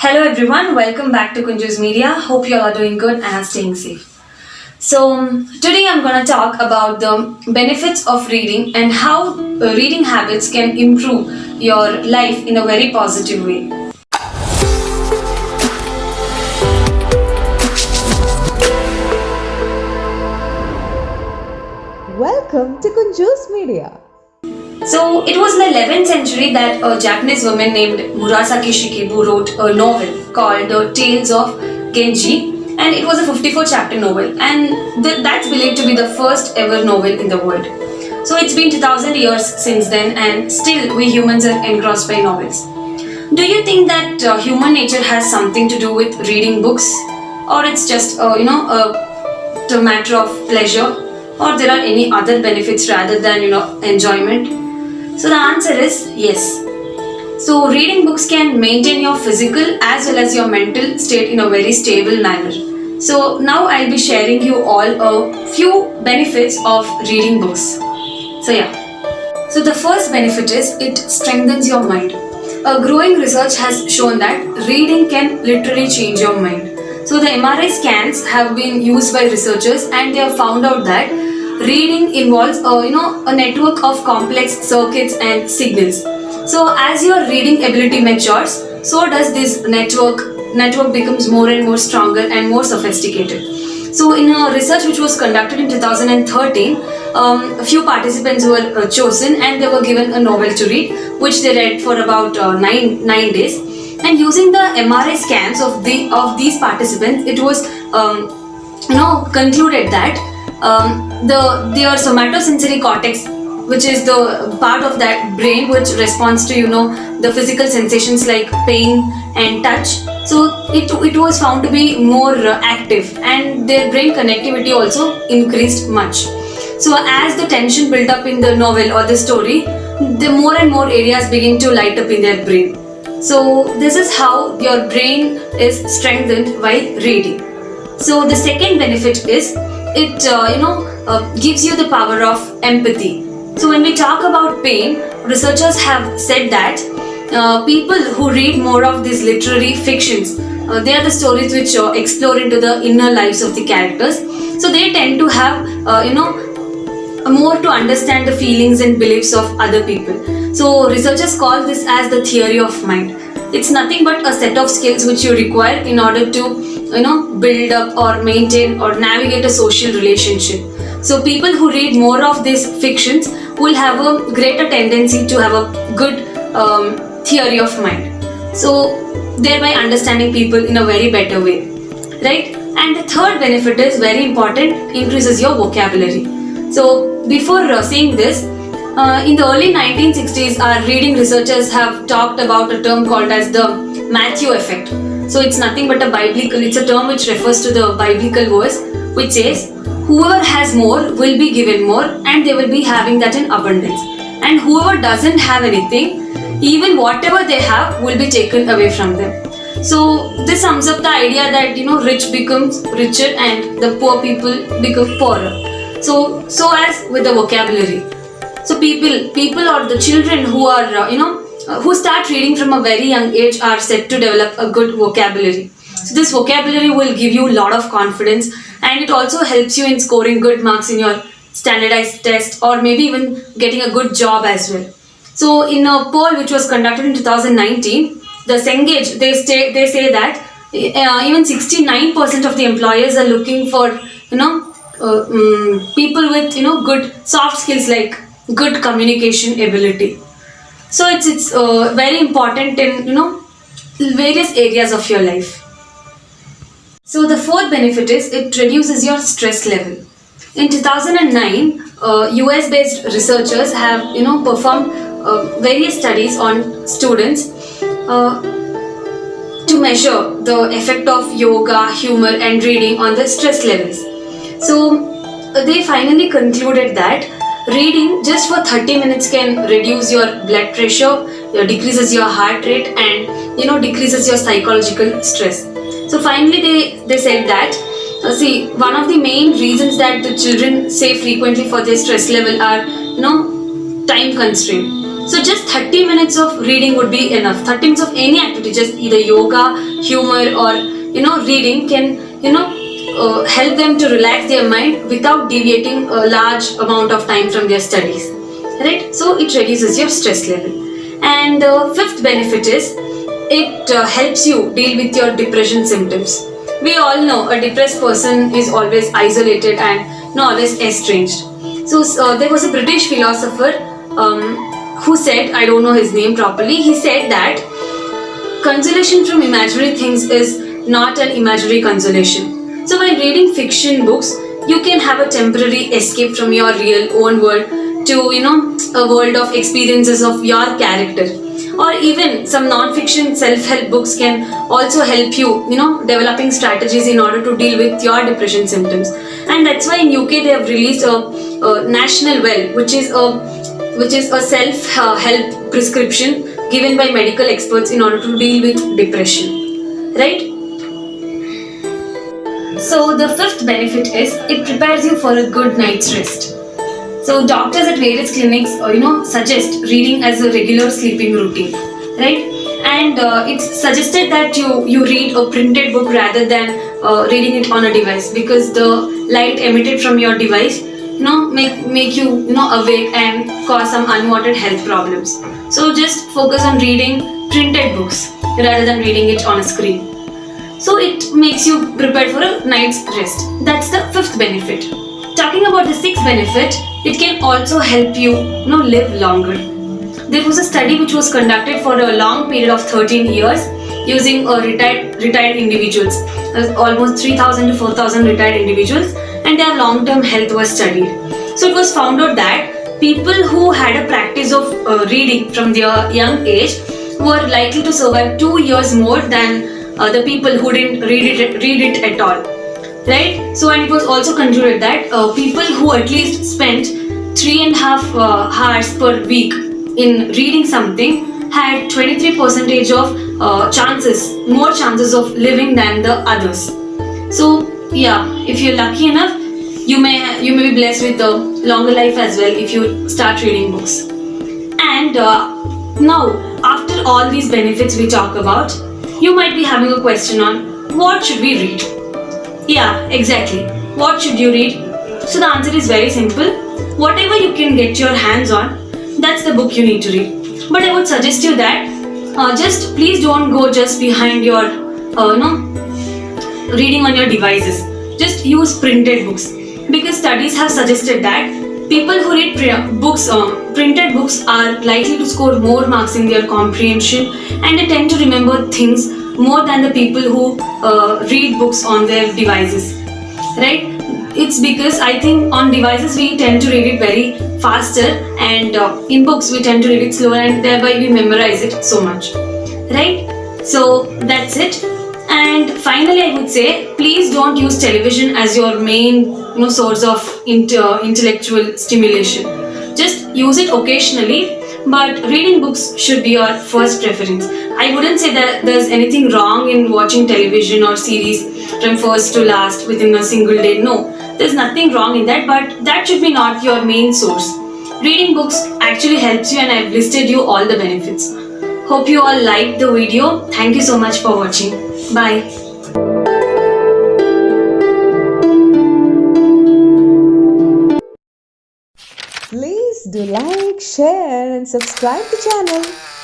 Hello everyone, welcome back to Kunju's Media. Hope you all are doing good and are staying safe. Today I'm going to talk about the benefits of reading and how reading habits can improve your life in a very positive way. Welcome to Kunju's Media. So it was in the 11th century that a Japanese woman named Murasaki Shikibu wrote a novel called The Tales of Genji, and it was a 54-chapter novel, and that's believed to be the first ever novel in the world. So it's been 2000 years since then, and still we humans are engrossed by novels. Do you think that human nature has something to do with reading books, or it's just a matter of pleasure, or there are any other benefits rather than enjoyment? So the answer is yes. So reading books can maintain your physical as well as your mental state in a very stable manner. So now I'll be sharing you all a few benefits of reading books. So the first benefit is it strengthens your mind. A growing research has shown that reading can literally change your mind. So the MRI scans have been used by researchers, and they have found out that reading involves a network of complex circuits and signals. So as your reading ability matures, so does this network becomes more and more stronger and more sophisticated. So in a research which was conducted in 2013, a few participants were chosen, and they were given a novel to read, which they read for about 9 days. And using the MRI scans of these participants, it was concluded that their somatosensory cortex, which is the part of that brain which responds to the physical sensations like pain and touch, so it was found to be more active, and their brain connectivity also increased much. So as the tension built up in the novel or the story, the more and more areas begin to light up in their brain. So this is how your brain is strengthened while reading. So the second benefit is it gives you the power of empathy. So when we talk about pain, researchers have said that people who read more of these literary fictions, they are the stories which explore into the inner lives of the characters. So they tend to have more to understand the feelings and beliefs of other people. So researchers call this as the theory of mind. It's nothing but a set of skills which you require in order to build up or maintain or navigate a social relationship. So people who read more of these fictions will have a greater tendency to have a good theory of mind. So thereby understanding people in a very better way, right? And the third benefit is very important, increases your vocabulary. So before saying this, in the early 1960s, our reading researchers have talked about a term called as the Matthew effect. So it's nothing but it's a term which refers to the biblical verse which says, whoever has more will be given more, and they will be having that in abundance. And whoever doesn't have anything, even whatever they have will be taken away from them. So this sums up the idea that rich becomes richer and the poor people become poorer. So as with the vocabulary. So people or the children who are who start reading from a very young age are said to develop a good vocabulary. So this vocabulary will give you a lot of confidence, and it also helps you in scoring good marks in your standardized test, or maybe even getting a good job as well. So in a poll which was conducted in 2019, the Cengage, they say that even 69% of the employers are looking for people with good soft skills like good communication ability. So it's very important in various areas of your life. So the fourth benefit is it reduces your stress level. In 2009, US-based researchers have performed various studies on students to measure the effect of yoga, humor, and reading on the stress levels. So they finally concluded that reading just for 30 minutes can reduce your blood pressure, decreases your heart rate, and decreases your psychological stress. So finally they said that one of the main reasons that the children say frequently for their stress level are time constraint. So just 30 minutes of reading would be enough. 30 minutes of any activity, just either yoga, humor, or reading can help them to relax their mind without deviating a large amount of time from their studies. Right? So it reduces your stress level. And the fifth benefit is it helps you deal with your depression symptoms. We all know a depressed person is always isolated and always estranged. So there was a British philosopher who said, I don't know his name properly, he said that consolation from imaginary things is not an imaginary consolation. So while reading fiction books, you can have a temporary escape from your real own world to a world of experiences of your character. Or even some non-fiction self-help books can also help you developing strategies in order to deal with your depression symptoms. And that's why in UK they have released a national well, which is a self-help prescription given by medical experts in order to deal with depression, right? So the fifth benefit is it prepares you for a good night's rest. So doctors at various clinics, suggest reading as a regular sleeping routine, right? And it's suggested that you read a printed book rather than reading it on a device, because the light emitted from your device, make you awake and cause some unwanted health problems. So just focus on reading printed books rather than reading it on a screen. So it makes you prepared for a night's rest. That's the fifth benefit. Talking about the sixth benefit, it can also help you, live longer. There was a study which was conducted for a long period of 13 years using retired individuals, almost 3,000 to 4,000 retired individuals, and their long-term health was studied. So it was found out that people who had a practice of reading from their young age were likely to survive 2 years more than the people who didn't read it at all. Right? So, and it was also concluded that people who at least spent 3.5 hours per week in reading something had 23% of more chances of living than the others. So, yeah, if you're lucky enough, you may be blessed with a longer life as well if you start reading books. And now, after all these benefits we talk about, you might be having a question on what should we read? Yeah, exactly. What should you read? So the answer is very simple. Whatever you can get your hands on, that's the book you need to read. But I would suggest you that just please don't go just behind your reading on your devices. Just use printed books, because studies have suggested that people who read printed books are likely to score more marks in their comprehension, and they tend to remember things more than the people who read books on their devices, right? It's because I think on devices we tend to read it very faster, and in books we tend to read it slower, and thereby we memorize it so much, right? So that's it. And finally, I would say, please don't use television as your main source of intellectual stimulation. Just use it occasionally, but reading books should be your first preference. I wouldn't say that there's anything wrong in watching television or series from first to last within a single day. No, there's nothing wrong in that, but that should be not your main source. Reading books actually helps you, and I've listed you all the benefits. Hope you all liked the video. Thank you so much for watching. Bye. Please do like, share, and subscribe the channel.